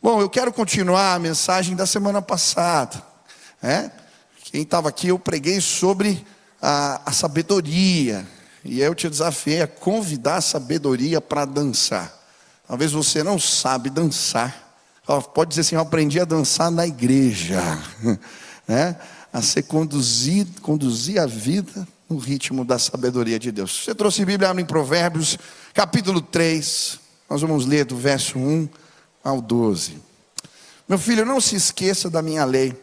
Bom, eu quero continuar a mensagem da semana passada. Quem estava aqui, eu preguei sobre a sabedoria. E eu te desafiei a convidar a sabedoria para dançar. Talvez você não sabe dançar. Pode dizer assim, eu aprendi a dançar na igreja. A ser conduzir a vida no ritmo da sabedoria de Deus. Você trouxe Bíblia em Provérbios, capítulo 3. Nós vamos ler do verso 1 ao 12. Meu filho, não se esqueça da minha lei,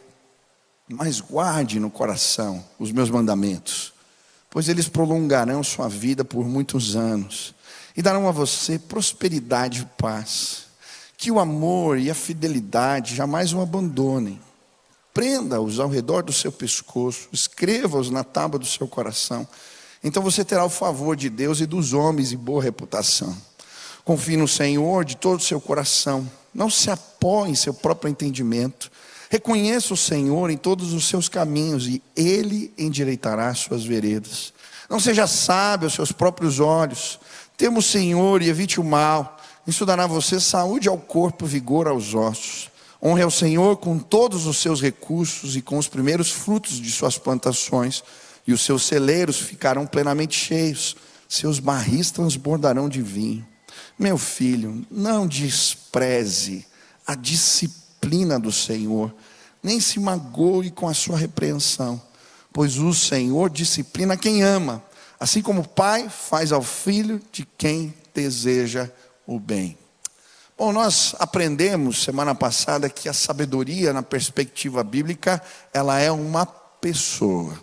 mas guarde no coração os meus mandamentos, pois eles prolongarão sua vida por muitos anos e darão a você prosperidade e paz. Que o amor e a fidelidade jamais o abandonem. Prenda-os ao redor do seu pescoço, escreva-os na tábua do seu coração. Então você terá o favor de Deus e dos homens e boa reputação. Confie no Senhor de todo o seu coração. Não se apoie em seu próprio entendimento. Reconheça o Senhor em todos os seus caminhos e Ele endireitará as suas veredas. Não seja sábio aos seus próprios olhos. Tema o Senhor e evite o mal. Isso dará a você saúde ao corpo, vigor aos ossos. Honre ao Senhor com todos os seus recursos e com os primeiros frutos de suas plantações. E os seus celeiros ficarão plenamente cheios. Seus barris transbordarão de vinho. Meu filho, não despreze a disciplina do Senhor, nem se magoe com a sua repreensão, pois o Senhor disciplina quem ama, assim como o pai faz ao filho de quem deseja o bem. Bom, nós aprendemos semana passada que a sabedoria na perspectiva bíblica, ela é uma pessoa.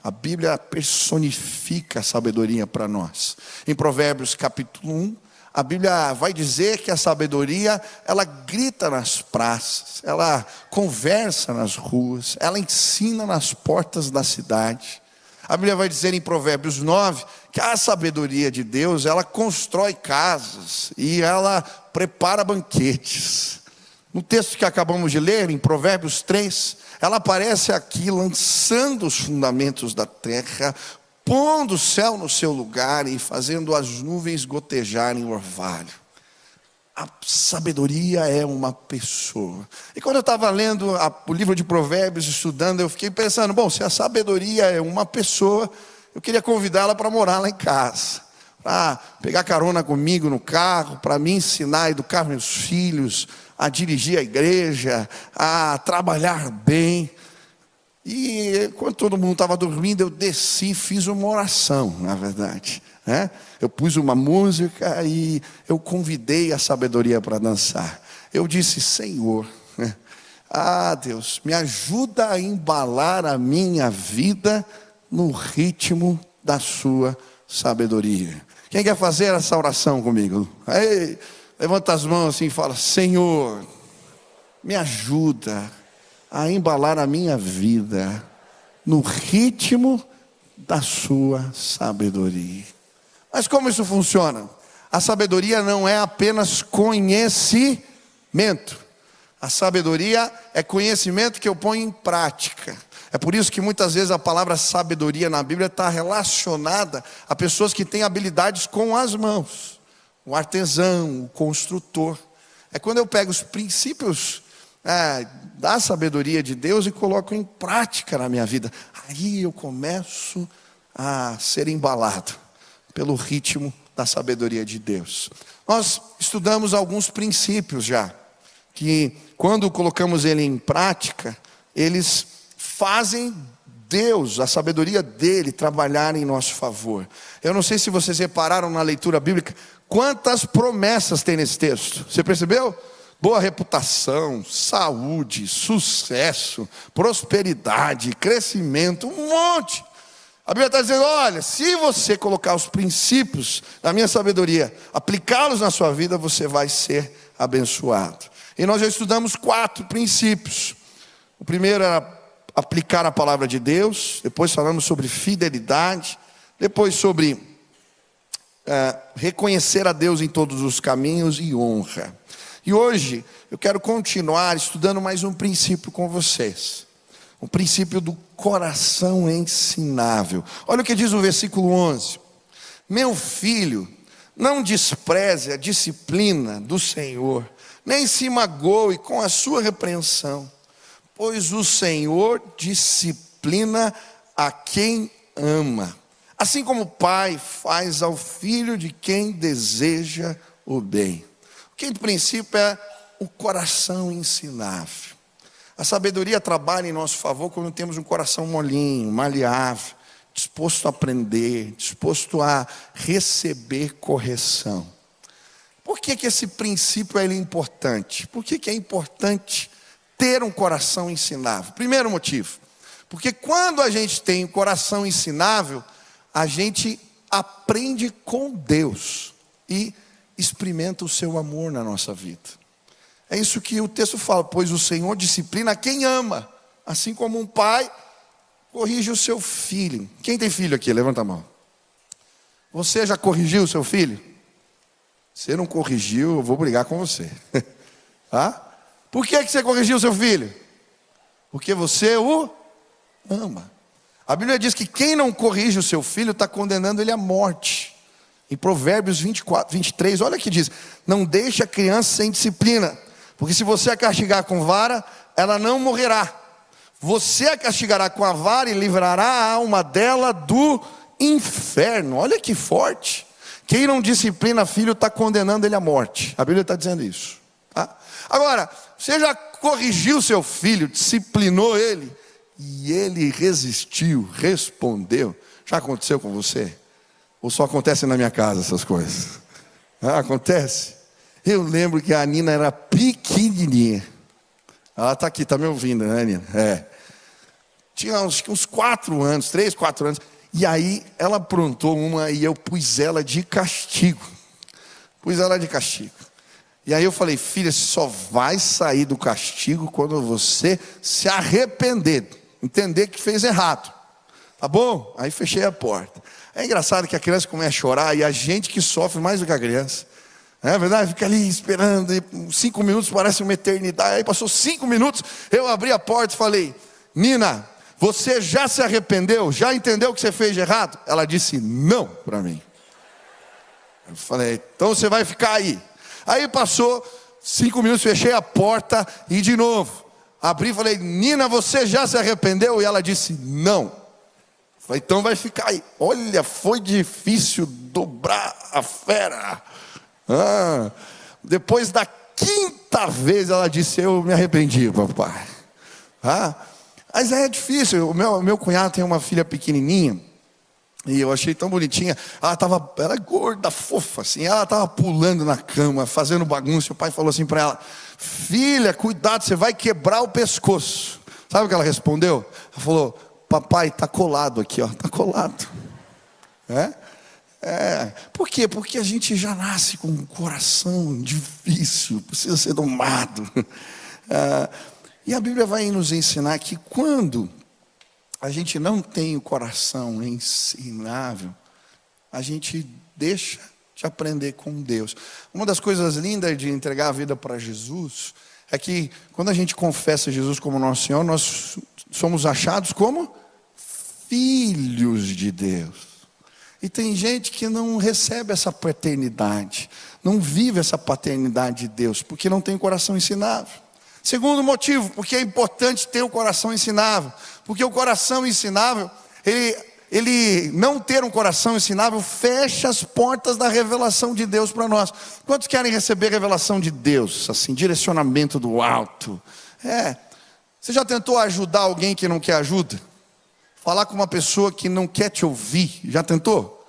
A Bíblia personifica a sabedoria para nós. Em Provérbios capítulo 1, a Bíblia vai dizer que a sabedoria, ela grita nas praças, ela conversa nas ruas, ela ensina nas portas da cidade. A Bíblia vai dizer em Provérbios 9, que a sabedoria de Deus, ela constrói casas e ela prepara banquetes. No texto que acabamos de ler, em Provérbios 3, ela aparece aqui lançando os fundamentos da terra, pondo o céu no seu lugar e fazendo as nuvens gotejarem o orvalho. A sabedoria é uma pessoa. E quando eu estava lendo o livro de Provérbios, estudando, eu fiquei pensando, bom, se a sabedoria é uma pessoa, eu queria convidá-la para morar lá em casa, para pegar carona comigo no carro, para me ensinar a educar meus filhos, a dirigir a igreja, a trabalhar bem. E quando todo mundo estava dormindo, eu desci e fiz uma oração, na verdade. Eu pus uma música e eu convidei a sabedoria para dançar. Eu disse, Senhor, Deus, me ajuda a embalar a minha vida no ritmo da sua sabedoria. Quem quer fazer essa oração comigo? Ei, levanta as mãos assim e fala, Senhor, me ajuda a embalar a minha vida no ritmo da sua sabedoria. Mas como isso funciona? A sabedoria não é apenas conhecimento. A sabedoria é conhecimento que eu ponho em prática. É por isso que muitas vezes a palavra sabedoria na Bíblia está relacionada a pessoas que têm habilidades com as mãos. O artesão, o construtor. É quando eu pego os princípios da sabedoria de Deus e coloco em prática na minha vida. Aí eu começo a ser embalado pelo ritmo da sabedoria de Deus. Nós estudamos alguns princípios já, que quando colocamos ele em prática, eles fazem Deus, a sabedoria dele, trabalhar em nosso favor. Eu não sei se vocês repararam na leitura bíblica, quantas promessas tem nesse texto. Você percebeu? Boa reputação, saúde, sucesso, prosperidade, crescimento, um monte. A Bíblia está dizendo, olha, se você colocar os princípios da minha sabedoria, aplicá-los na sua vida, você vai ser abençoado. E nós já estudamos 4 princípios. O primeiro era aplicar a palavra de Deus, depois falamos sobre fidelidade, depois sobre reconhecer a Deus em todos os caminhos e honra. E hoje eu quero continuar estudando mais um princípio com vocês. O princípio do coração ensinável. Olha o que diz o versículo 11. Meu filho, não despreze a disciplina do Senhor, nem se magoe com a sua repreensão, pois o Senhor disciplina a quem ama, assim como o pai faz ao filho de quem deseja o bem. O quinto princípio é o coração ensinável. A sabedoria trabalha em nosso favor quando temos um coração molinho, maleável, disposto a aprender, disposto a receber correção. Por que esse princípio é importante? Por que é importante ter um coração ensinável? Primeiro motivo, porque quando a gente tem um coração ensinável, a gente aprende com Deus e experimenta o seu amor na nossa vida. É isso que o texto fala, pois o Senhor disciplina quem ama, assim como um pai corrige o seu filho. Quem tem filho aqui? Levanta a mão. Você já corrigiu o seu filho? Se não corrigiu, eu vou brigar com você. Por que você corrigiu o seu filho? Porque você o ama. A Bíblia diz que quem não corrige o seu filho está condenando ele à morte. Em Provérbios 24, 23, olha que diz: não deixe a criança sem disciplina, porque se você a castigar com vara, ela não morrerá. Você a castigará com a vara e livrará a alma dela do inferno. Olha que forte. Quem não disciplina filho está condenando ele à morte. A Bíblia está dizendo isso. Agora, você já corrigiu seu filho, disciplinou ele, e ele resistiu, respondeu. Já aconteceu com você? Ou só acontece na minha casa essas coisas? Acontece? Eu lembro que a Nina era pequenininha. Ela está aqui, está me ouvindo, né, Nina? Tinha uns 4 anos, 3, 4 anos. E aí ela aprontou uma e eu pus ela de castigo. E aí eu falei: filha, você só vai sair do castigo quando você se arrepender, entender que fez errado. Tá bom? Aí fechei a porta. É engraçado que a criança começa a chorar e a gente que sofre mais do que a criança. É verdade? Fica ali esperando, e 5 minutos parece uma eternidade. Aí passou 5 minutos, eu abri a porta e falei: Nina, você já se arrependeu? Já entendeu o que você fez de errado? Ela disse não para mim. Eu falei: então você vai ficar aí. Aí passou 5 minutos, fechei a porta e de novo abri e falei: Nina, você já se arrependeu? E ela disse não. Eu falei: então vai ficar aí. Olha, foi difícil dobrar a fera. Depois da 5ª vez ela disse: eu me arrependi, papai. Mas é difícil. O meu cunhado tem uma filha pequenininha e eu achei tão bonitinha. Ela é gorda, fofa assim. Ela estava pulando na cama, fazendo bagunça. O pai falou assim para ela: filha, cuidado, você vai quebrar o pescoço. Sabe o que ela respondeu? Ela falou: papai, está colado aqui, ó, está colado. Por quê? Porque a gente já nasce com um coração difícil, precisa ser domado. E a Bíblia vai nos ensinar que quando a gente não tem o coração ensinável, a gente deixa de aprender com Deus. Uma das coisas lindas de entregar a vida para Jesus é que quando a gente confessa Jesus como nosso Senhor, nós somos achados como filhos de Deus. E tem gente que não recebe essa paternidade, não vive essa paternidade de Deus, porque não tem o coração ensinável. Segundo motivo, porque é importante ter o coração ensinável. Porque o coração ensinável, ele não ter um coração ensinável, fecha as portas da revelação de Deus para nós. Quantos querem receber revelação de Deus, assim, direcionamento do alto? Você já tentou ajudar alguém que não quer ajuda? Falar com uma pessoa que não quer te ouvir, já tentou?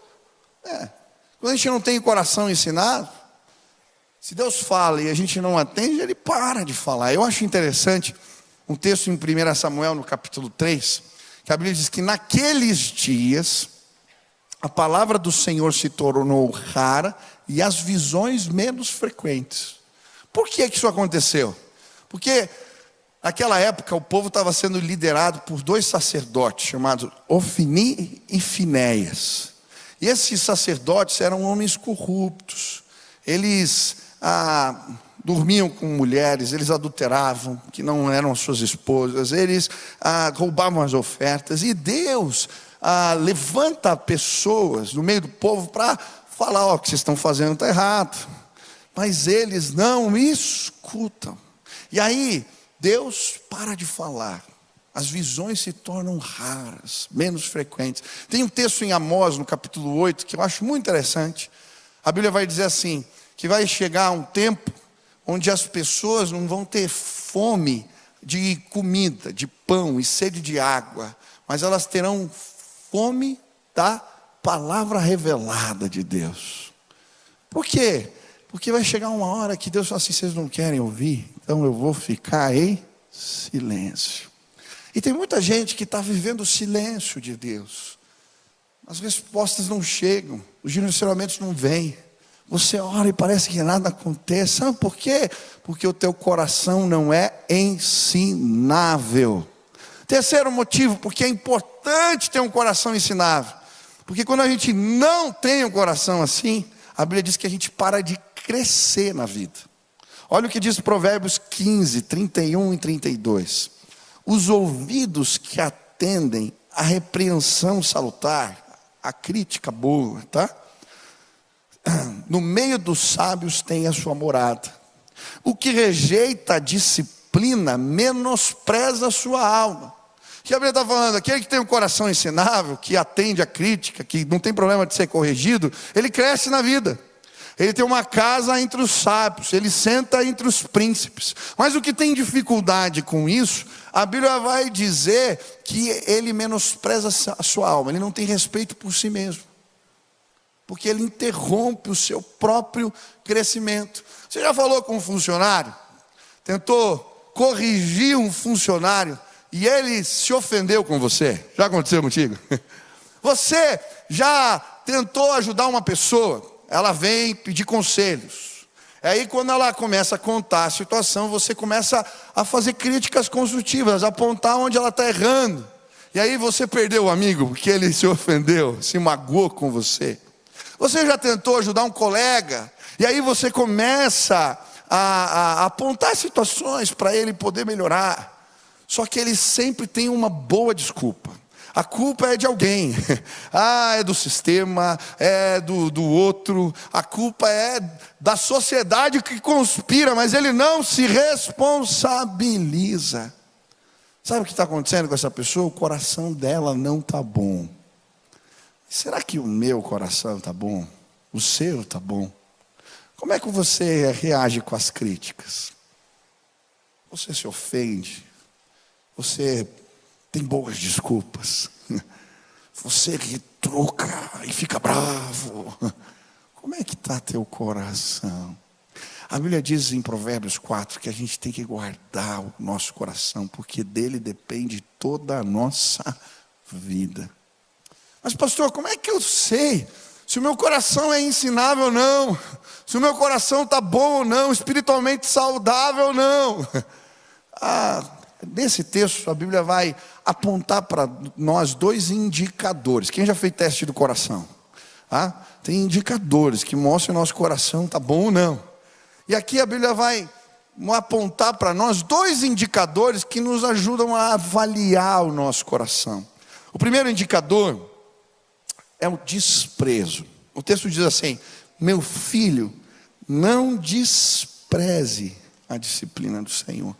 Quando a gente não tem o coração ensinado, se Deus fala e a gente não atende, Ele para de falar. Eu acho interessante um texto em 1 Samuel, no capítulo 3, que a Bíblia diz que naqueles dias, a palavra do Senhor se tornou rara e as visões menos frequentes. Por que isso aconteceu? Porque naquela época o povo estava sendo liderado por 2 sacerdotes, chamados Ofni e Finéias. E esses sacerdotes eram homens corruptos. Eles dormiam com mulheres, eles adulteravam, que não eram suas esposas, eles roubavam as ofertas. E Deus levanta pessoas no meio do povo para falar: o que vocês estão fazendo está errado. mas eles não me escutam. E aí, Deus para de falar. As visões se tornam raras, menos frequentes. Tem um texto em Amós, no capítulo 8, que eu acho muito interessante. A Bíblia vai dizer assim, que vai chegar um tempo onde as pessoas não vão ter fome de comida, de pão e sede de água, mas elas terão fome da palavra revelada de Deus. Por quê? Porque vai chegar uma hora que Deus fala assim, vocês não querem ouvir? Então eu vou ficar em silêncio. E tem muita gente que está vivendo o silêncio de Deus. As respostas não chegam, os direcionamentos não vêm. Você ora e parece que nada acontece. Sabe por quê? Porque o teu coração não é ensinável. Terceiro motivo, porque é importante ter um coração ensinável. Porque quando a gente não tem um coração assim, a Bíblia diz que a gente para de crescer na vida. Olha o que diz Provérbios 15, 31 e 32. Os ouvidos que atendem à repreensão salutar, a crítica boa, tá? No meio dos sábios tem a sua morada. O que rejeita a disciplina menospreza a sua alma. O que a Bíblia está falando? Aquele que tem um coração ensinável, que atende à crítica, que não tem problema de ser corrigido, ele cresce na vida. Ele tem uma casa entre os sábios, ele senta entre os príncipes. Mas o que tem dificuldade com isso, a Bíblia vai dizer que ele menospreza a sua alma, ele não tem respeito por si mesmo. Porque ele interrompe o seu próprio crescimento. Você já falou com um funcionário? Tentou corrigir um funcionário e ele se ofendeu com você? Já aconteceu contigo? Você já tentou ajudar uma pessoa? Ela vem pedir conselhos. Aí quando ela começa a contar a situação, você começa a fazer críticas construtivas, a apontar onde ela está errando. E aí você perdeu o amigo, porque ele se ofendeu, se magoou com você. Você já tentou ajudar um colega, e aí você começa a apontar situações para ele poder melhorar. Só que ele sempre tem uma boa desculpa. A culpa é de alguém. É do sistema, é do outro. A culpa é da sociedade que conspira, mas ele não se responsabiliza. Sabe o que está acontecendo com essa pessoa? O coração dela não está bom. Será que o meu coração está bom? O seu está bom? Como é que você reage com as críticas? Você se ofende? Você tem boas desculpas? Você retruca e fica bravo? Como é que está teu coração? A Bíblia diz em Provérbios 4 que a gente tem que guardar o nosso coração, porque dele depende toda a nossa vida. Mas pastor, como é que eu sei se o meu coração é ensinável ou não? Se o meu coração está bom ou não? Espiritualmente saudável ou não? Nesse texto a Bíblia vai apontar para nós dois indicadores. Quem já fez teste do coração? Tem indicadores que mostram se o nosso coração está bom ou não. E aqui a Bíblia vai apontar para nós dois indicadores que nos ajudam a avaliar o nosso coração. O primeiro indicador é o desprezo. O texto diz assim: meu filho, não despreze a disciplina do Senhor.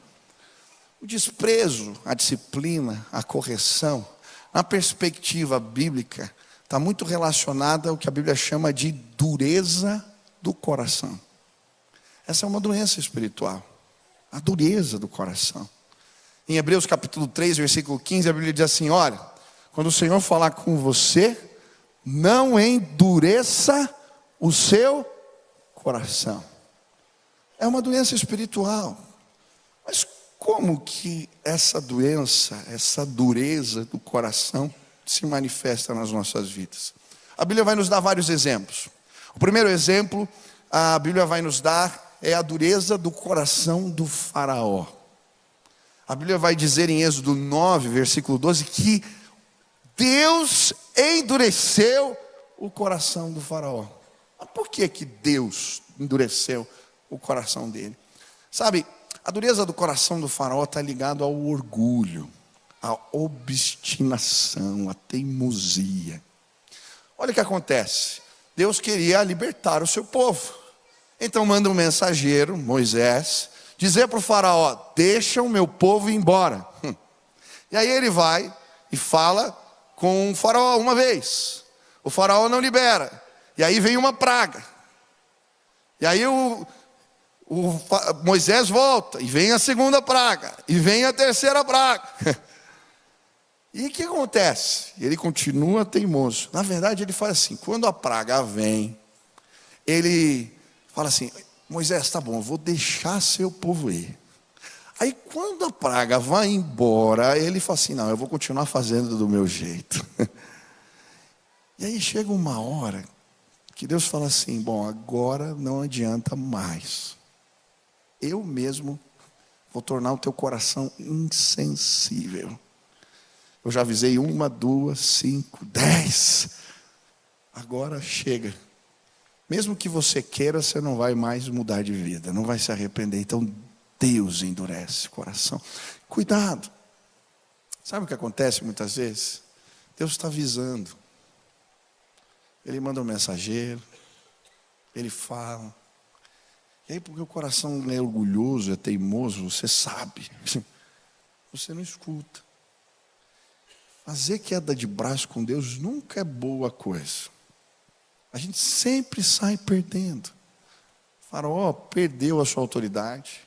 O desprezo, a disciplina, a correção, na perspectiva bíblica, está muito relacionada ao que a Bíblia chama de dureza do coração. Essa é uma doença espiritual, a dureza do coração. Em Hebreus capítulo 3, versículo 15, a Bíblia diz assim: olha, quando o Senhor falar com você, não endureça o seu coração. É uma doença espiritual. Mas como que essa doença, essa dureza do coração se manifesta nas nossas vidas? A Bíblia vai nos dar vários exemplos. O primeiro exemplo, a Bíblia vai nos dar, é a dureza do coração do faraó. A Bíblia vai dizer em Êxodo 9, versículo 12, que Deus endureceu o coração do faraó. Mas por que Deus endureceu o coração dele? Sabe, a dureza do coração do faraó está ligado ao orgulho, à obstinação, à teimosia. Olha o que acontece. Deus queria libertar o seu povo. Então manda um mensageiro, Moisés, dizer para o faraó: deixa o meu povo ir embora. E aí ele vai e fala com o faraó uma vez. O faraó não libera. E aí vem uma praga. E aí Moisés volta, e vem a segunda praga, e vem a terceira praga. E o que acontece? Ele continua teimoso. Na verdade, ele faz assim: quando a praga vem, ele fala assim: Moisés, tá bom, eu vou deixar seu povo ir. Aí quando a praga vai embora, ele fala assim: não, eu vou continuar fazendo do meu jeito. E aí chega uma hora que Deus fala assim: bom, agora não adianta mais. Eu mesmo vou tornar o teu coração insensível. Eu já avisei 1, 2, 5, 10. Agora chega. Mesmo que você queira, você não vai mais mudar de vida, não vai se arrepender. Então Deus endurece o coração. Cuidado. Sabe o que acontece muitas vezes? Deus está avisando. Ele manda um mensageiro, ele fala. E aí, porque o coração é orgulhoso, é teimoso, você sabe, você não escuta. Fazer queda de braço com Deus nunca é boa coisa. A gente sempre sai perdendo. O faraó perdeu a sua autoridade.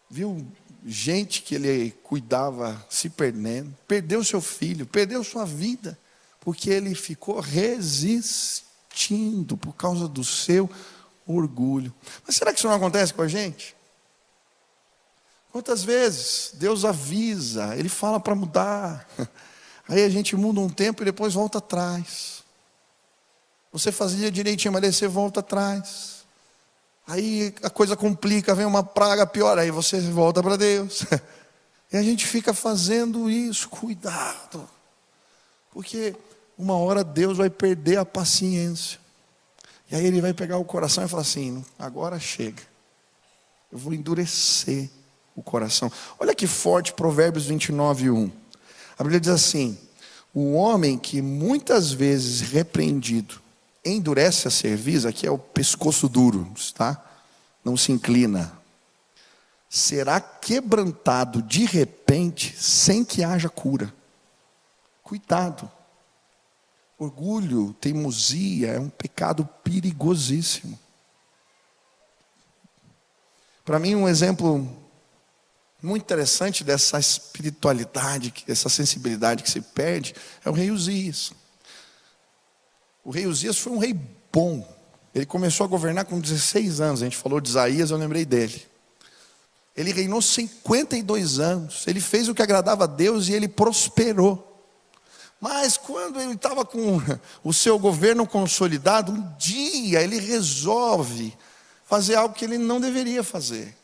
Viu gente que ele cuidava se perdendo. Perdeu seu filho, perdeu sua vida. Porque ele ficou resistindo por causa do seu orgulho. Mas será que isso não acontece com a gente? Quantas vezes Deus avisa, Ele fala para mudar, aí a gente muda um tempo e depois volta atrás. Você fazia direitinho, mas daí você volta atrás. Aí a coisa complica, vem uma praga pior, aí você volta para Deus. E a gente fica fazendo isso, cuidado. Porque uma hora Deus vai perder a paciência. E aí Ele vai pegar o coração e falar assim: agora chega. Eu vou endurecer o coração. Olha que forte Provérbios 29:1. A Bíblia diz assim: o homem que muitas vezes repreendido endurece a cerviz, aqui é o pescoço duro, tá? Não se inclina. Será quebrantado de repente sem que haja cura. Cuidado. Orgulho, teimosia é um pecado perigosíssimo. Para mim, um exemplo muito interessante dessa espiritualidade, dessa sensibilidade que se perde, é o rei Uzias. O rei Uzias foi um rei bom. Ele começou a governar com 16 anos. A gente falou de Isaías, eu lembrei dele. Ele reinou 52 anos. Ele fez o que agradava a Deus e ele prosperou. Mas quando ele estava com o seu governo consolidado, um dia ele resolve fazer algo que ele não deveria fazer.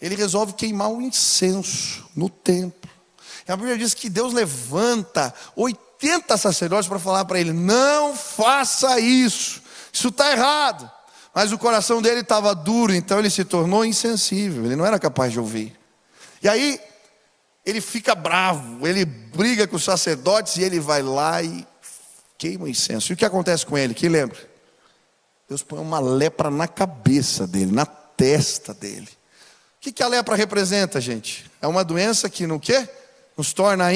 Ele resolve queimar o incenso no templo. E a Bíblia diz que Deus levanta 80 sacerdotes para falar para ele: não faça isso, isso está errado. Mas o coração dele estava duro, então ele se tornou insensível, ele não era capaz de ouvir. E aí ele fica bravo, ele briga com os sacerdotes e ele vai lá e queima o incenso. E o que acontece com ele? Quem lembra? Deus põe uma lepra na cabeça dele, na testa dele. O que a lepra representa, gente? É uma doença que no quê? Nos torna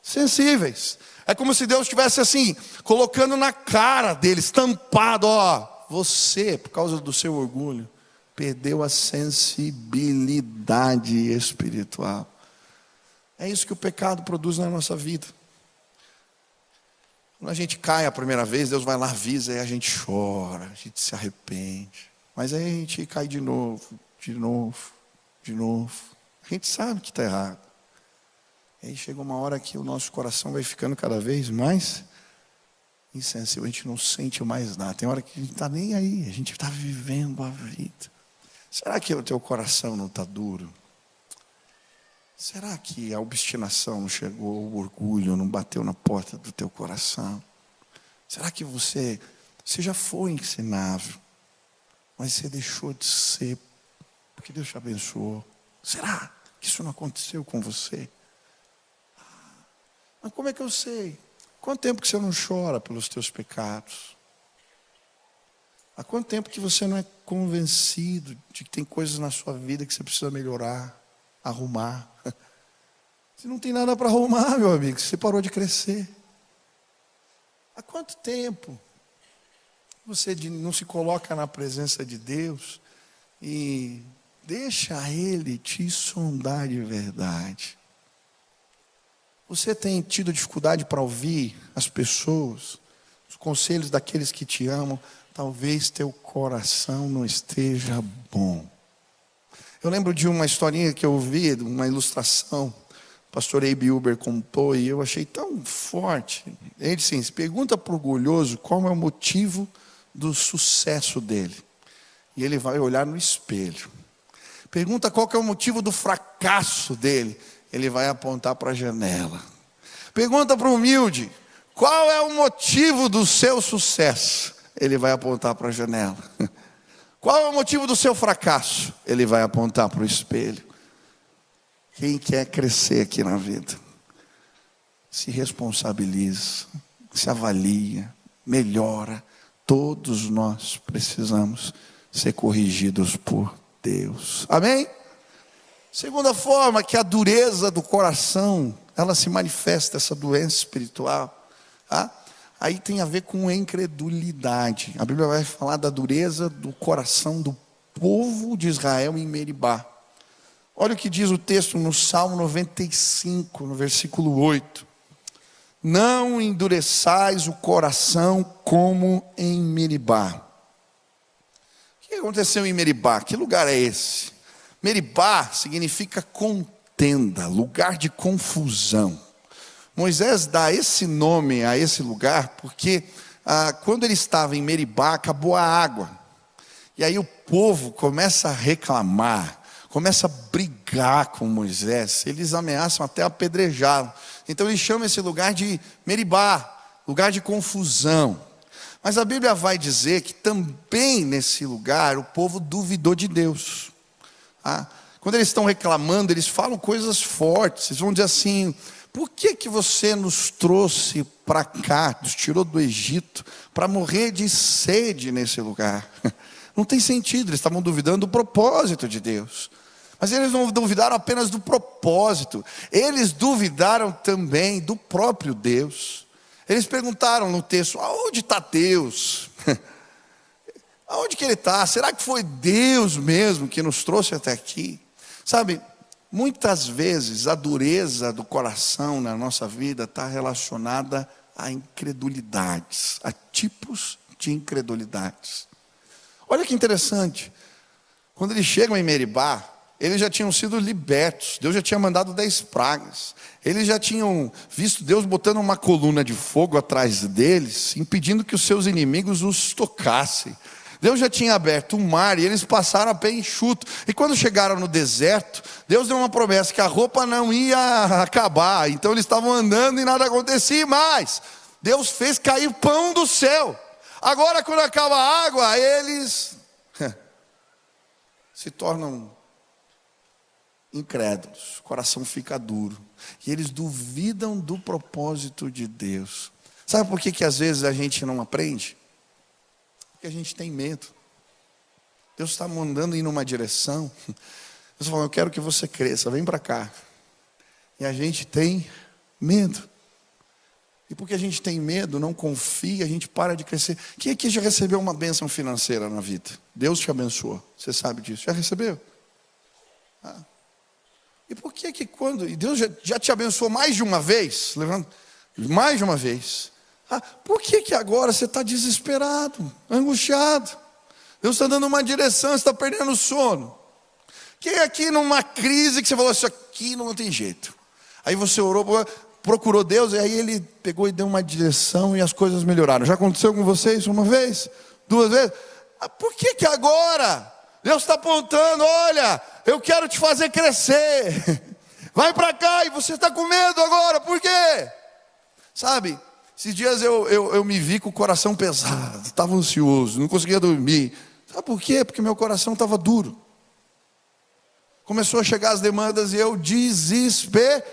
insensíveis. É como se Deus estivesse assim, colocando na cara dele, estampado: ó, você, por causa do seu orgulho, perdeu a sensibilidade espiritual. É isso que o pecado produz na nossa vida. Quando a gente cai a primeira vez, Deus vai lá, avisa, aí a gente chora, a gente se arrepende. Mas aí a gente cai de novo. A gente sabe que está errado. E aí chega uma hora que o nosso coração vai ficando cada vez mais insensível. A gente não sente mais nada. Tem hora que a gente não está nem aí. A gente está vivendo a vida. Será que o teu coração não está duro? Será que a obstinação não chegou, o orgulho não bateu na porta do teu coração? Será que você já foi ensinável, mas você deixou de ser, porque Deus te abençoou? Será que isso não aconteceu com você? Mas como é que eu sei? Quanto tempo que você não chora pelos teus pecados? Há quanto tempo que você não é convencido de que tem coisas na sua vida que você precisa melhorar, arrumar? Você não tem nada para arrumar, meu amigo, você parou de crescer. Há quanto tempo você não se coloca na presença de Deus e deixa Ele te sondar de verdade? Você tem tido dificuldade para ouvir as pessoas, os conselhos daqueles que te amam? Talvez teu coração não esteja bom. Eu lembro de uma historinha que eu ouvi, uma ilustração, o pastor Abe Uber contou, e eu achei tão forte. Ele disse assim: pergunta para o orgulhoso qual é o motivo do sucesso dele. E ele vai olhar no espelho. Pergunta qual que é o motivo do fracasso dele. Ele vai apontar para a janela. Pergunta para o humilde qual é o motivo do seu sucesso. Ele vai apontar para a janela. Qual é o motivo do seu fracasso? Ele vai apontar para o espelho. Quem quer crescer aqui na vida, se responsabiliza, se avalia, melhora. Todos nós precisamos ser corrigidos por Deus. Amém? Segunda forma, que a dureza do coração, ela se manifesta, essa doença espiritual. Aí tem a ver com incredulidade. A Bíblia vai falar da dureza do coração do povo de Israel em Meribá. Olha o que diz o texto no Salmo 95, no versículo 8. Não endureçais o coração como em Meribá. O que aconteceu em Meribá? Que lugar é esse? Meribá significa contenda, lugar de confusão. Moisés dá esse nome a esse lugar porque quando ele estava em Meribá, acabou a água. E aí o povo começa a reclamar, começa a brigar com Moisés. Eles ameaçam até apedrejá-lo. Então ele chama esse lugar de Meribá, lugar de confusão. Mas a Bíblia vai dizer que também nesse lugar o povo duvidou de Deus. Quando eles estão reclamando, eles falam coisas fortes. Eles vão dizer assim: por que você nos trouxe para cá, nos tirou do Egito, para morrer de sede nesse lugar? Não tem sentido, eles estavam duvidando do propósito de Deus. Mas eles não duvidaram apenas do propósito, eles duvidaram também do próprio Deus. Eles perguntaram no texto: aonde está Deus? Aonde que Ele está? Será que foi Deus mesmo que nos trouxe até aqui? Sabe, muitas vezes a dureza do coração na nossa vida está relacionada a incredulidades, a tipos de incredulidades. Olha que interessante, quando eles chegam em Meribá, eles já tinham sido libertos, Deus já tinha mandado 10 pragas, eles já tinham visto Deus botando uma coluna de fogo atrás deles, impedindo que os seus inimigos os tocassem. Deus já tinha aberto o mar e eles passaram a pé enxuto. E quando chegaram no deserto, Deus deu uma promessa que a roupa não ia acabar. Então eles estavam andando e nada acontecia mais. Deus fez cair pão do céu. Agora quando acaba a água, eles se tornam incrédulos. O coração fica duro. E eles duvidam do propósito de Deus. Sabe por que às vezes a gente não aprende? Porque a gente tem medo. Deus está mandando ir numa direção. Deus fala: eu quero que você cresça, vem para cá. E a gente tem medo. E porque a gente tem medo, não confia, a gente para de crescer. Quem aqui já recebeu uma bênção financeira na vida? Deus te abençoou, você sabe disso. Já recebeu? E por que quando... E Deus já te abençoou mais de uma vez? Levanta, mais de uma vez. Por que agora você está desesperado, angustiado? Deus está dando uma direção, você está perdendo o sono. Quem aqui numa crise que você falou: isso aqui não tem jeito? Aí você orou, procurou Deus, e aí Ele pegou e deu uma direção e as coisas melhoraram. Já aconteceu com vocês uma vez? 2 vezes? Por que agora? Deus está apontando: olha, eu quero te fazer crescer. Vai para cá, e você está com medo agora, por quê? Sabe, esses dias eu me vi com o coração pesado, estava ansioso, não conseguia dormir. Sabe por quê? Porque meu coração estava duro. Começou a chegar as demandas e eu desesperei.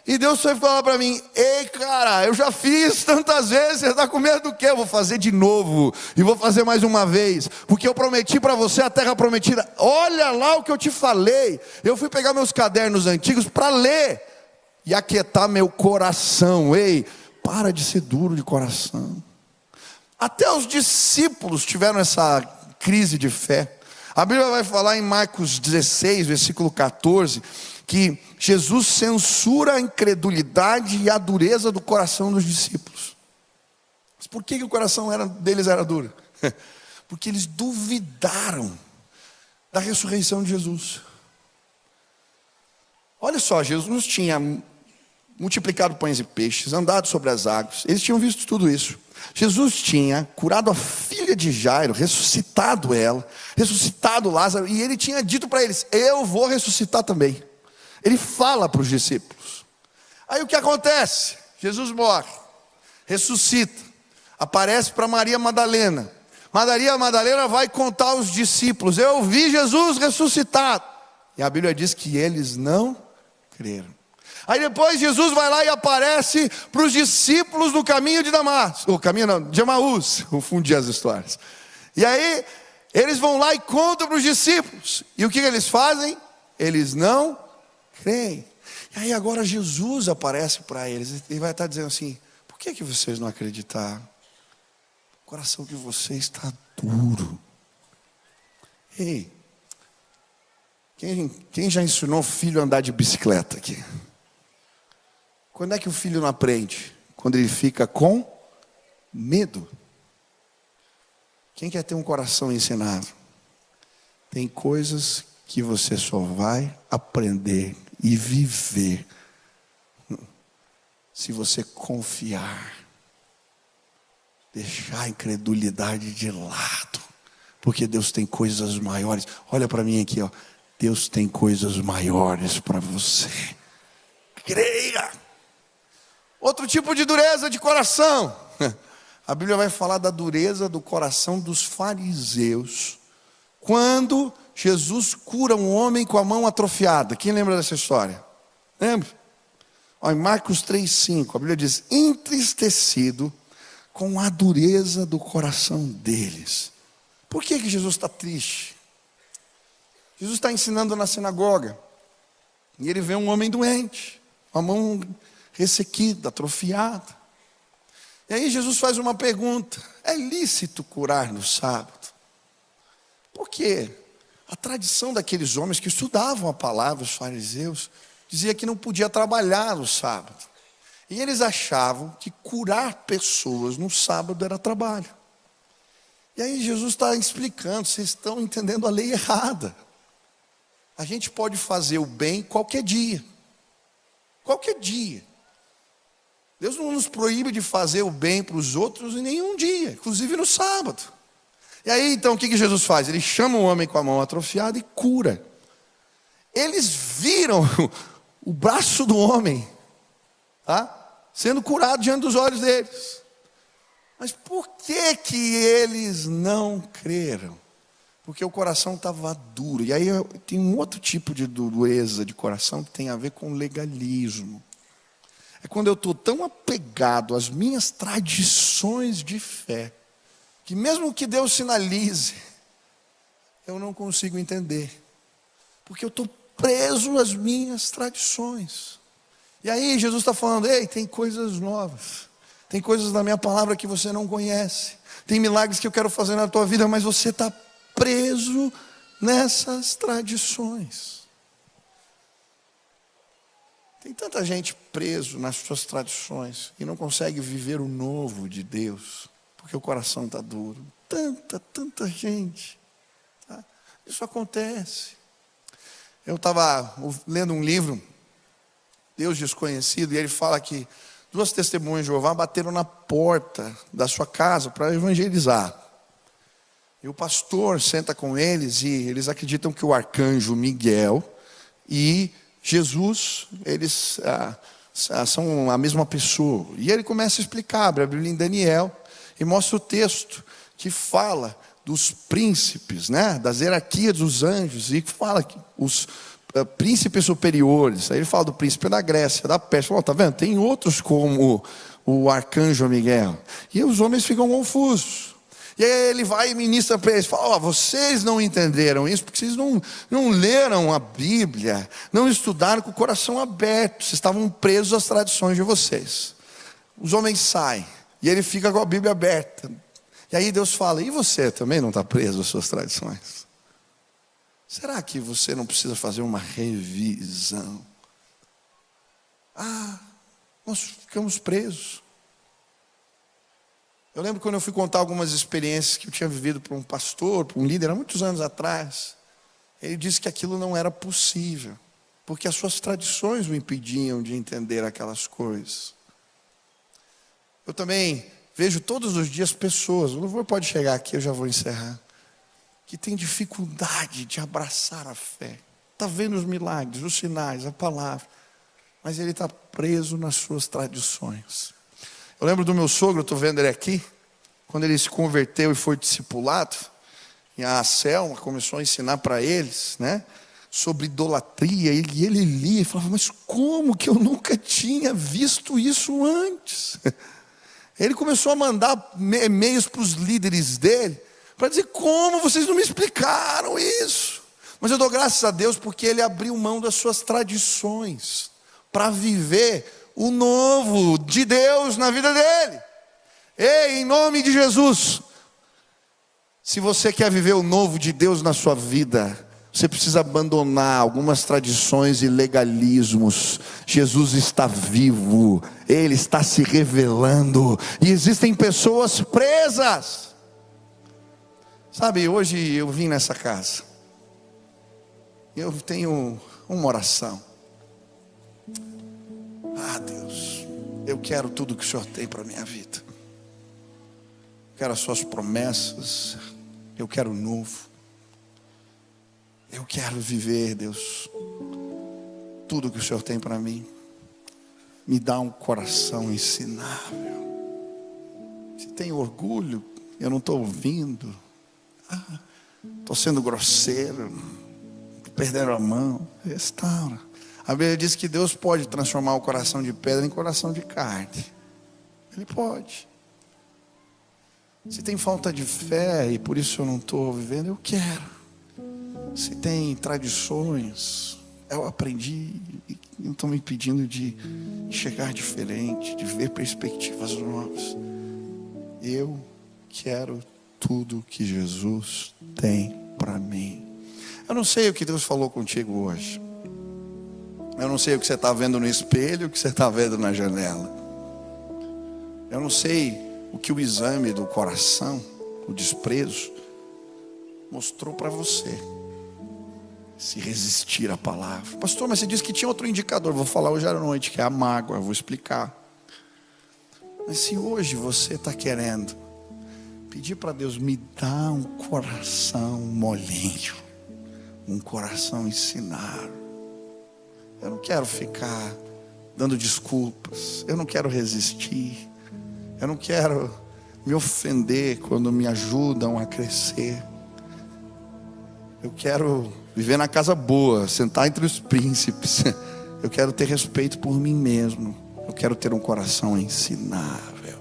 E Deus foi falar para mim: ei, cara, eu já fiz tantas vezes, você está com medo do quê? Eu vou fazer de novo, e vou fazer mais uma vez, porque eu prometi para você a terra prometida. Olha lá o que eu te falei. Eu fui pegar meus cadernos antigos para ler, e aquietar meu coração. Ei, para de ser duro de coração. Até os discípulos tiveram essa crise de fé. A Bíblia vai falar em Marcos 16, versículo 14, que Jesus censura a incredulidade e a dureza do coração dos discípulos. Mas por que o coração deles era duro? Porque eles duvidaram da ressurreição de Jesus. Olha só, Jesus tinha multiplicado pães e peixes, andado sobre as águas, eles tinham visto tudo isso. Jesus tinha curado a filha de Jairo, ressuscitado ela, ressuscitado Lázaro, e ele tinha dito para eles: eu vou ressuscitar também. Ele fala para os discípulos. Aí o que acontece? Jesus morre, ressuscita, aparece para Maria Madalena. Maria Madalena vai contar aos discípulos: eu vi Jesus ressuscitado. E a Bíblia diz que eles não creram. Aí depois Jesus vai lá e aparece para os discípulos no caminho de Damasco, o caminho não, de Emaús, confundi as histórias. E aí eles vão lá e contam para os discípulos. E o que eles fazem? Eles não creem. E aí agora Jesus aparece para eles e vai estar dizendo assim: por que vocês não acreditaram? O coração de vocês está duro. Ei, quem já ensinou o filho a andar de bicicleta aqui? Quando é que o filho não aprende? Quando ele fica com medo. Quem quer ter um coração ensinado? Tem coisas que você só vai aprender e viver se você confiar, deixar a incredulidade de lado, porque Deus tem coisas maiores. Olha para mim aqui, ó. Deus tem coisas maiores para você. Creia. Outro tipo de dureza de coração. A Bíblia vai falar da dureza do coração dos fariseus, quando Jesus cura um homem com a mão atrofiada. Quem lembra dessa história? Lembra? Ó, em Marcos 3,5, a Bíblia diz: entristecido com a dureza do coração deles. Por que Jesus está triste? Jesus está ensinando na sinagoga, e ele vê um homem doente, com a mão ressequida, atrofiada. E aí Jesus faz uma pergunta: é lícito curar no sábado? Por quê? A tradição daqueles homens que estudavam a palavra, os fariseus, dizia que não podia trabalhar no sábado. E eles achavam que curar pessoas no sábado era trabalho. E aí Jesus está explicando: vocês estão entendendo a lei errada. A gente pode fazer o bem qualquer dia. Qualquer dia. Deus não nos proíbe de fazer o bem para os outros em nenhum dia, inclusive no sábado. E aí então o que Jesus faz? Ele chama o homem com a mão atrofiada e cura. Eles viram o braço do homem, tá, sendo curado diante dos olhos deles. Mas por que eles não creram? Porque o coração estava duro. E aí tem um outro tipo de dureza de coração que tem a ver com legalismo. É quando eu estou tão apegado às minhas tradições de fé, que mesmo que Deus sinalize, eu não consigo entender. Porque eu estou preso às minhas tradições. E aí Jesus está falando: ei, tem coisas novas. Tem coisas na minha palavra que você não conhece. Tem milagres que eu quero fazer na tua vida, mas você está preso nessas tradições. Tem tanta gente preso nas suas tradições e não consegue viver o novo de Deus, porque o coração está duro. Tanta gente. Tá? Isso acontece. Eu estava lendo um livro, Deus Desconhecido, e ele fala que 2 testemunhas de Jeová bateram na porta da sua casa para evangelizar. E o pastor senta com eles e eles acreditam que o arcanjo Miguel e Jesus, eles são a mesma pessoa. E ele começa a explicar, abre a Bíblia em Daniel e mostra o texto que fala dos príncipes, né? Das hierarquias dos anjos, e fala que os príncipes superiores. Aí ele fala do príncipe da Grécia, da Pérsia. Fala, tá vendo? Tem outros como o arcanjo Miguel. E os homens ficam confusos. E aí ele vai e ministra para eles, fala, vocês não entenderam isso, porque vocês não leram a Bíblia, não estudaram com o coração aberto, vocês estavam presos às tradições de vocês. Os homens saem, e ele fica com a Bíblia aberta. E aí Deus fala, e você também não está preso às suas tradições? Será que você não precisa fazer uma revisão? Nós ficamos presos. Eu lembro quando eu fui contar algumas experiências que eu tinha vivido para um pastor, para um líder, há muitos anos atrás. Ele disse que aquilo não era possível, porque as suas tradições o impediam de entender aquelas coisas. Eu também vejo todos os dias pessoas, o louvor pode chegar aqui, eu já vou encerrar, que tem dificuldade de abraçar a fé. Está vendo os milagres, os sinais, a palavra, mas ele está preso nas suas tradições. Eu lembro do meu sogro, estou vendo ele aqui, quando ele se converteu e foi discipulado, e a Selma começou a ensinar para eles, né, sobre idolatria, e ele lia e falava, mas como que eu nunca tinha visto isso antes? Ele começou a mandar e-mails para os líderes dele, para dizer, como vocês não me explicaram isso? Mas eu dou graças a Deus porque ele abriu mão das suas tradições, para viver o novo de Deus na vida dele. Ei, em nome de Jesus, se você quer viver o novo de Deus na sua vida, você precisa abandonar algumas tradições e legalismos. Jesus está vivo, Ele está se revelando, e existem pessoas presas. Sabe, hoje eu vim nessa casa, eu tenho uma oração. Deus, eu quero tudo que o Senhor tem para a minha vida. Eu quero as suas promessas, eu quero o novo. Eu quero viver, Deus, tudo que o Senhor tem para mim. Me dá um coração ensinável. Se tem orgulho, eu não estou ouvindo. Estou sendo grosseiro, perdendo a mão. Restaura. A Bíblia diz que Deus pode transformar o coração de pedra em coração de carne. Ele pode. Se tem falta de fé e por isso eu não estou vivendo, eu quero. Se tem tradições, eu aprendi e não estão me impedindo de chegar diferente, de ver perspectivas novas. Eu quero tudo que Jesus tem para mim. Eu não sei o que Deus falou contigo hoje. Eu não sei o que você está vendo no espelho, o que você está vendo na janela. Eu não sei o que o exame do coração, o desprezo, mostrou para você. Se resistir à palavra. Pastor, mas você disse que tinha outro indicador. Vou falar hoje à noite, que é a mágoa. Eu vou explicar. Mas se hoje você está querendo pedir para Deus, me dá um coração molinho, um coração ensinável. Eu não quero ficar dando desculpas. Eu não quero resistir. Eu não quero me ofender quando me ajudam a crescer. Eu quero viver na casa boa, sentar entre os príncipes. Eu quero ter respeito por mim mesmo. Eu quero ter um coração ensinável.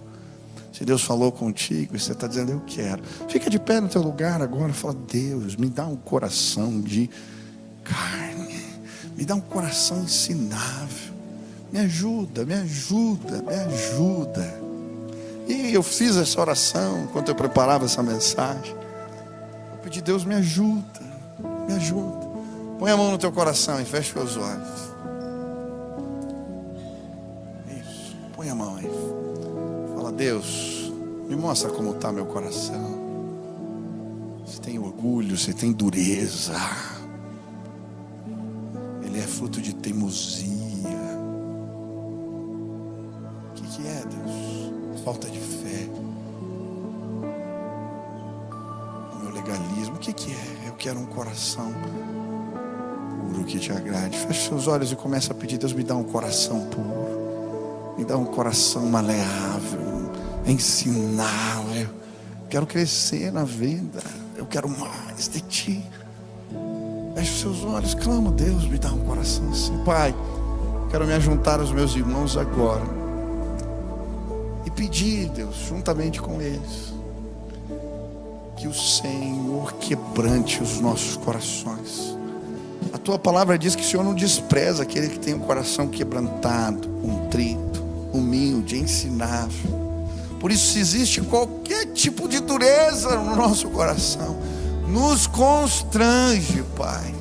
Se Deus falou contigo e você está dizendo, eu quero. Fica de pé no teu lugar agora. Fala, Deus, me dá um coração de carne. Me dá um coração ensinável. Me ajuda, me ajuda, me ajuda. E eu fiz essa oração enquanto eu preparava essa mensagem. Eu pedi, Deus, me ajuda, me ajuda. Põe a mão no teu coração e fecha os olhos. Isso, põe a mão aí. Fala, Deus, me mostra como está meu coração. Se tem orgulho, se tem dureza. Ele é fruto de teimosia. O que é, Deus? Falta de fé. O meu legalismo. O que é? Eu quero um coração puro que te agrade. Feche seus olhos e comece a pedir, Deus, me dá um coração puro. Me dá um coração maleável, ensinável. quero crescer na vida, eu quero mais de Ti. Feche os seus olhos, clama, Deus, me dá um coração assim. Pai, quero me ajuntar aos meus irmãos agora e pedir, Deus, juntamente com eles, que o Senhor quebrante os nossos corações. A Tua palavra diz que o Senhor não despreza aquele que tem um coração quebrantado, contrito, humilde, ensinável. Por isso, se existe qualquer tipo de dureza no nosso coração, nos constrange, Pai.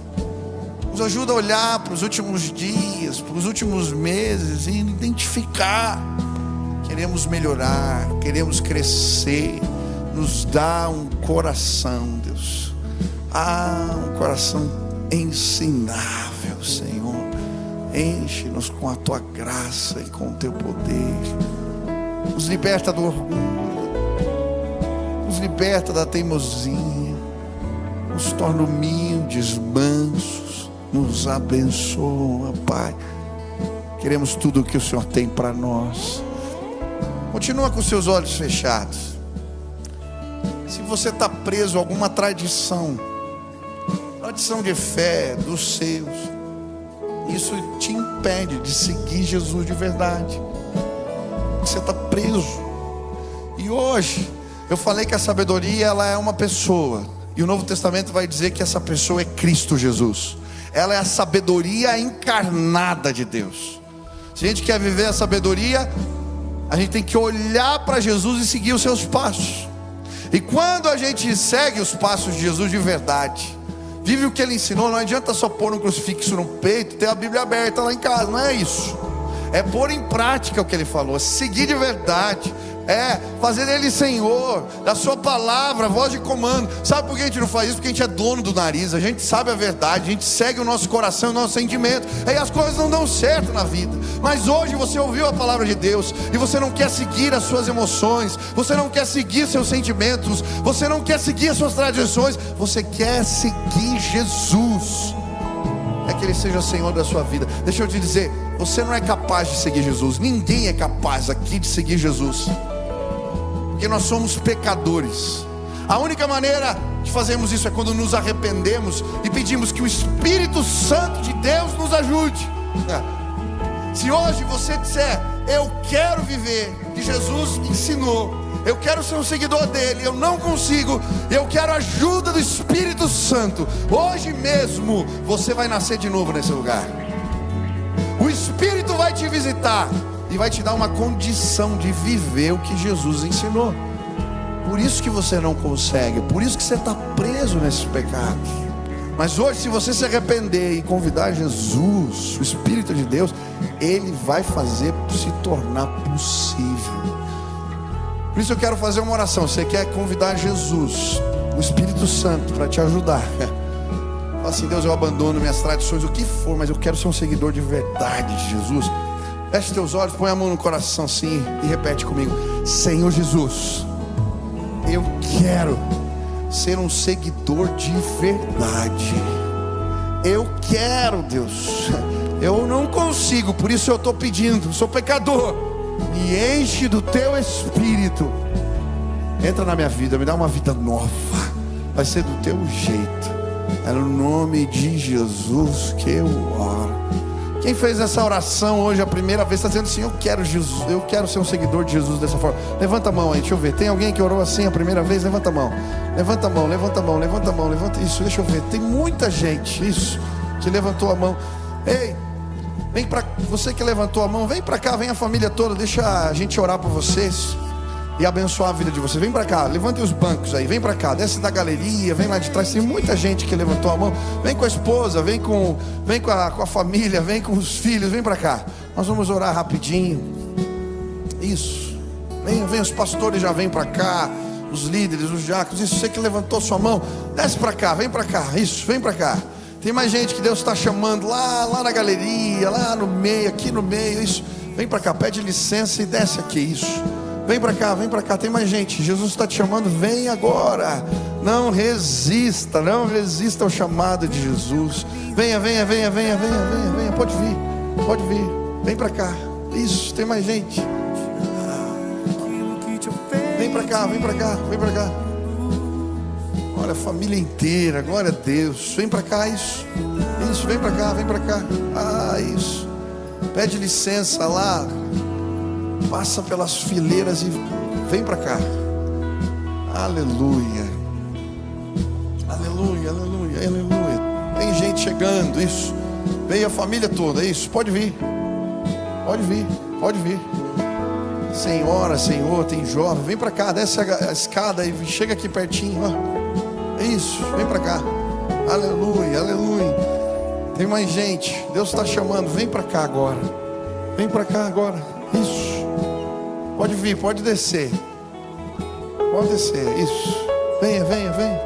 Nos ajuda a olhar para os últimos dias, para os últimos meses e identificar. Queremos melhorar, queremos crescer. Nos dá um coração, Deus. Um coração ensinável, Senhor. Enche-nos com a Tua graça e com o Teu poder. Nos liberta do orgulho, nos liberta da teimosia, nos torna humildes, mansos, nos abençoa, Pai. Queremos tudo o que o Senhor tem para nós. Continua com seus olhos fechados. Se você está preso a alguma tradição de fé dos seus, isso te impede de seguir Jesus de verdade. Você está preso. E hoje eu falei que a sabedoria, ela é uma pessoa, e o Novo Testamento vai dizer que essa pessoa é Cristo Jesus. Ela é a sabedoria encarnada de Deus. Se a gente quer viver a sabedoria, a gente tem que olhar para Jesus e seguir os seus passos. E quando a gente segue os passos de Jesus de verdade, vive o que Ele ensinou, não adianta só pôr um crucifixo no peito, ter a Bíblia aberta lá em casa, não é isso. É pôr em prática o que Ele falou, seguir de verdade, fazer dele Senhor, da sua palavra, voz de comando. Sabe por que a gente não faz isso? Porque a gente é dono do nariz, a gente sabe a verdade, a gente segue o nosso coração, o nosso sentimento, aí as coisas não dão certo na vida. Mas hoje você ouviu a palavra de Deus, e você não quer seguir as suas emoções, você não quer seguir seus sentimentos, você não quer seguir as suas tradições, você quer seguir Jesus. É que Ele seja Senhor da sua vida. Deixa eu te dizer, você não é capaz de seguir Jesus. Ninguém é capaz aqui de seguir Jesus, porque nós somos pecadores. A única maneira de fazermos isso é quando nos arrependemos e pedimos que o Espírito Santo de Deus nos ajude. Se hoje você disser, eu quero viver o que Jesus ensinou, eu quero ser um seguidor dele, eu não consigo, eu quero a ajuda do Espírito Santo, hoje mesmo você vai nascer de novo nesse lugar. O Espírito vai te visitar e vai te dar uma condição de viver o que Jesus ensinou. Por isso que você não consegue, por isso que você está preso nesses pecados. Mas hoje, se você se arrepender e convidar Jesus, o Espírito de Deus, Ele vai fazer se tornar possível. Por isso eu quero fazer uma oração. Você quer convidar Jesus, o Espírito Santo, para te ajudar? Fala assim: Deus, eu abandono minhas tradições, o que for, mas eu quero ser um seguidor de verdade de Jesus. Feche teus olhos, põe a mão no coração assim e repete comigo: Senhor Jesus, eu quero ser um seguidor de verdade. Eu quero, Deus. Eu não consigo, por isso eu estou pedindo. Sou pecador. Me enche do Teu Espírito. Entra na minha vida, me dá uma vida nova. Vai ser do Teu jeito. É no nome de Jesus que eu oro. Quem fez essa oração hoje a primeira vez está dizendo assim: eu quero Jesus, eu quero ser um seguidor de Jesus dessa forma. Levanta a mão aí, deixa eu ver. Tem alguém que orou assim a primeira vez? Levanta a mão. Levanta a mão, levanta a mão, levanta a mão, levanta. Isso, deixa eu ver. Tem muita gente, isso, que levantou a mão. Ei, vem para você que levantou a mão, vem para cá, vem a família toda, deixa a gente orar por vocês e abençoar a vida de vocês. Vem para cá, levantem os bancos aí, vem para cá, desce da galeria, vem lá de trás. Tem muita gente que levantou a mão. Vem com a esposa, vem com a família, vem com os filhos, vem para cá. Nós vamos orar rapidinho. Isso, vem, os pastores já vêm para cá, os líderes, os diáconos. Isso, você que levantou sua mão, desce para cá, vem para cá. Isso, vem para cá. Tem mais gente que Deus está chamando lá na galeria, lá no meio, aqui no meio. Isso, vem para cá, pede licença e desce aqui. Isso, vem para cá, tem mais gente. Jesus está te chamando, vem agora. Não resista ao chamado de Jesus. Venha, pode vir, vem para cá. Isso, tem mais gente. para cá, vem para cá, vem para cá. Olha a família inteira, glória a Deus. Vem para cá, isso, vem para cá, vem para cá. Isso. Pede licença lá, passa pelas fileiras e vem para cá. Aleluia, aleluia, aleluia, aleluia. Tem gente chegando, isso. Veio a família toda, isso. Pode vir, pode vir, pode vir. Senhora, senhor, tem jovem. Vem para cá, desce a escada e chega aqui pertinho, ó. Isso, vem para cá. Aleluia, aleluia. Tem mais gente, Deus está chamando. Vem para cá agora. Vem para cá agora. Isso. Pode vir, pode descer. Pode descer, isso. Venha, venha, venha.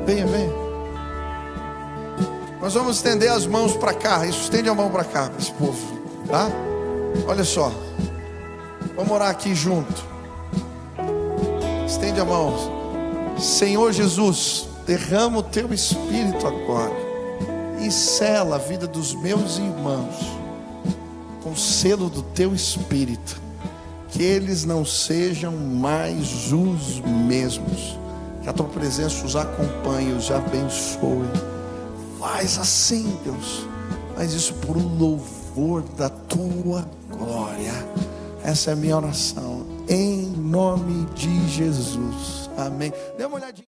Venha, venha. Nós vamos estender as mãos para cá. Isso, estende a mão para cá, para esse povo, tá? Olha só. Vamos orar aqui junto. Estende a mão. Senhor Jesus, derrama o teu Espírito agora e sela a vida dos meus irmãos com o selo do teu Espírito, que eles não sejam mais os mesmos. Que a tua presença os acompanhe, os abençoe. Faz assim, Deus, faz isso por um louvor da tua glória. Essa é a minha oração, em nome de Jesus, amém. Dê uma olhadinha.